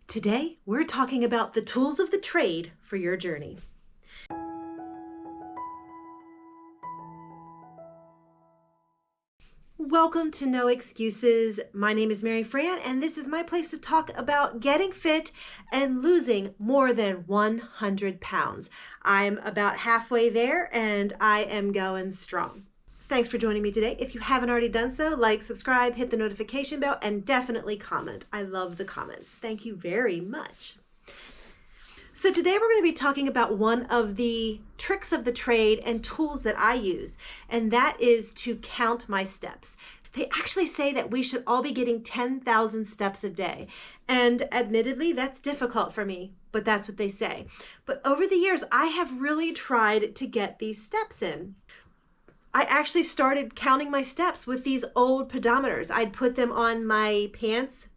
Today, we're talking about the tools of the trade for your journey. Welcome to No Excuses. My name is Mary Fran, and this is my place to talk about getting fit and losing more than 100 pounds. I'm about halfway there, and I am going strong. Thanks for joining me today. If you haven't already done so, like, subscribe, hit the notification bell, and definitely comment. I love the comments. Thank you very much. So today we're going to be talking about one of the tricks of the trade and tools that I use, and that is to count my steps. They actually say that we should all be getting 10,000 steps a day. And admittedly, that's difficult for me, but that's what they say. But over the years, I have really tried to get these steps in. I actually started counting my steps with these old pedometers. I'd put them on my pants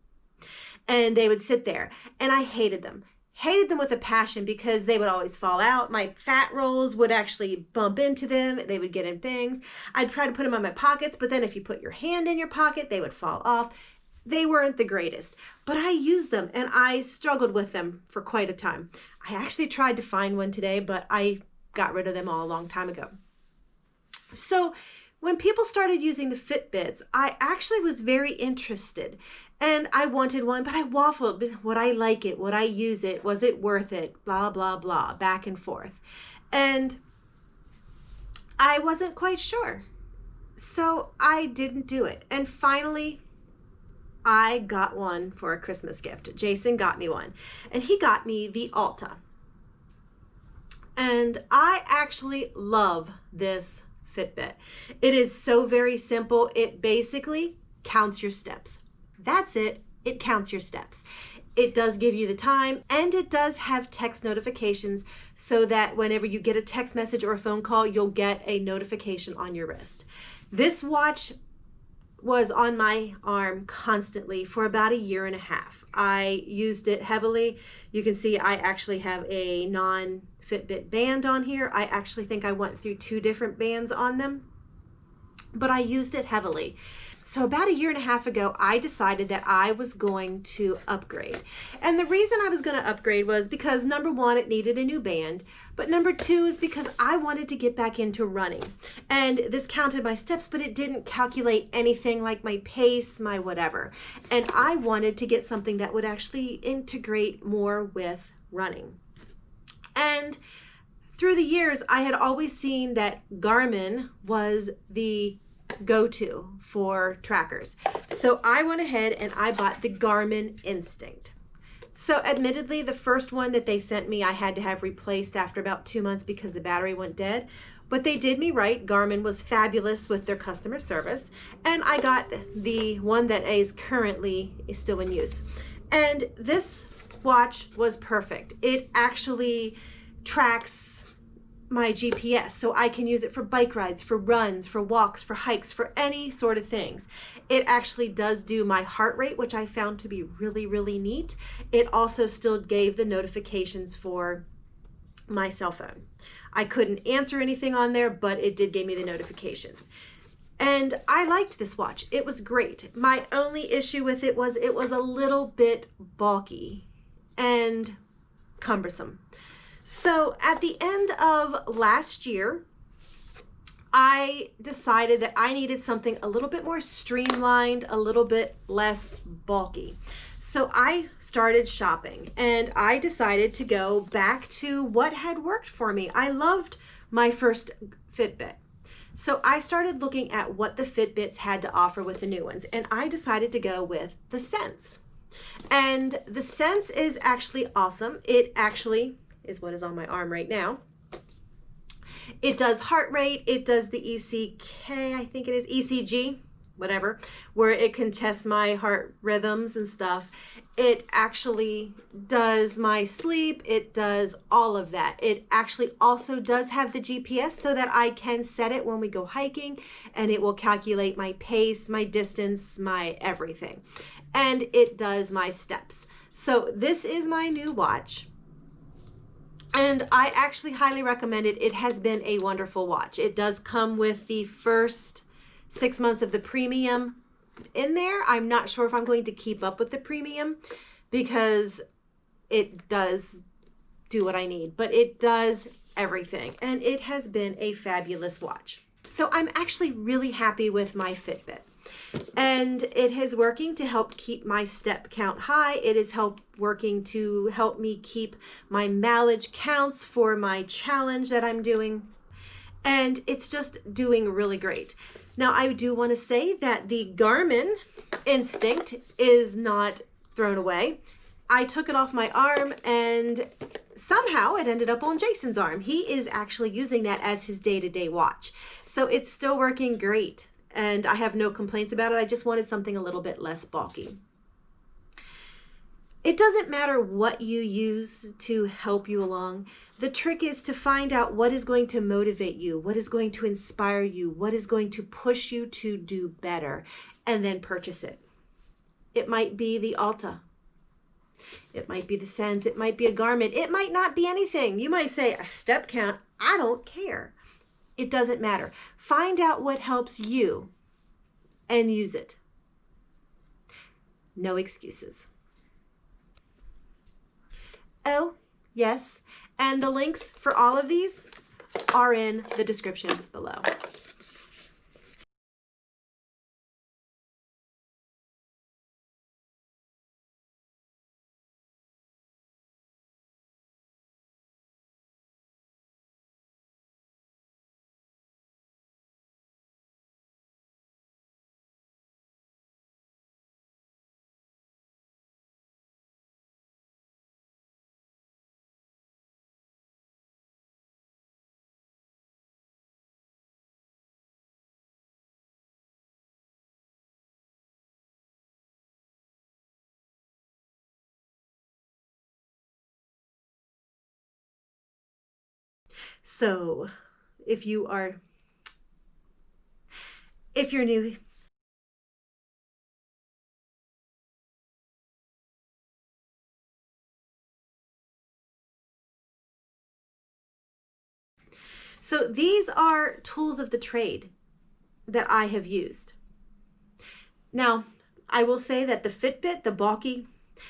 and they would sit there, and I hated them. Hated them with a passion because they would always fall out. My fat rolls would actually bump into them. They would get in things. I'd try to put them on my pockets, but then if you put your hand in your pocket, they would fall off. They weren't the greatest, but I used them and I struggled with them for quite a time. I actually tried to find one today, but I got rid of them all a long time ago. So when people started using the Fitbits, I actually was very interested and I wanted one, but I waffled. Would I like it? Would I use it? Was it worth it? Blah, blah, blah, back and forth. And I wasn't quite sure. So I didn't do it. And finally, I got one for a Christmas gift. Jason got me one, and he got me the Alta. And I actually love this Fitbit. It is so very simple. It basically counts your steps. That's it. It counts your steps. It does give you the time, and it does have text notifications so that whenever you get a text message or a phone call, you'll get a notification on your wrist. This watch was on my arm constantly for about 1.5 years. I used it heavily. You can see I actually have a non-Fitbit band on here. I actually think I went through 2 different bands on them, but I used it heavily. So about 1.5 years ago, I decided that I was going to upgrade. And the reason I was going to upgrade was because number 1, it needed a new band, but number 2 is because I wanted to get back into running. And this counted my steps, but it didn't calculate anything like my pace, my whatever. And I wanted to get something that would actually integrate more with running. And through the years, I had always seen that Garmin was the go-to for trackers. So I went ahead and I bought the Garmin Instinct. So admittedly, the first one that they sent me, I had to have replaced after about 2 months because the battery went dead. But they did me right. Garmin was fabulous with their customer service. And I got the one that is currently still in use. And this watch was perfect. It actually tracks my GPS, so I can use it for bike rides, for runs, for walks, for hikes, for any sort of things. It actually does do my heart rate, which I found to be really, really neat. It also still gave the notifications for my cell phone. I couldn't answer anything on there, but it did give me the notifications. And I liked this watch. It was great. My only issue with it was a little bit bulky and cumbersome. So at the end of last year, I decided that I needed something a little bit more streamlined, a little bit less bulky. So I started shopping and I decided to go back to what had worked for me. I loved my first Fitbit. So I started looking at what the Fitbits had to offer with the new ones, and I decided to go with the Sense. And the Sense is actually awesome. It actually is what is on my arm right now. It does heart rate, it does the ECK, I think it is ECG, whatever, where it can test my heart rhythms and stuff. It actually does my sleep, it does all of that. It actually also does have the GPS so that I can set it when we go hiking, and it will calculate my pace, my distance, my everything. And it does my steps. So this is my new watch. And I actually highly recommend it. It has been a wonderful watch. It does come with the first 6 months of the premium in there. I'm not sure if I'm going to keep up with the premium because it does do what I need, but it does everything. And it has been a fabulous watch. So I'm actually really happy with my Fitbit. And it is working to help keep my step count high. It is working to help me keep my mileage counts for my challenge that I'm doing. And it's just doing really great. Now, I do want to say that the Garmin Instinct is not thrown away. I took it off my arm and somehow it ended up on Jason's arm. He is actually using that as his day-to-day watch. So it's still working great. And I have no complaints about it. I just wanted something a little bit less bulky. It doesn't matter what you use to help you along. The trick is to find out what is going to motivate you, what is going to inspire you, what is going to push you to do better, and then purchase it. It might be the Alta. It might be the Sense. It might be a Garmin. It might not be anything. You might say, a step count. I don't care. It doesn't matter. Find out what helps you and use it. No excuses. Oh, yes. And the links for all of these are in the description below. So, if you're new, so these are tools of the trade that I have used. Now, I will say that the Fitbit, the bulky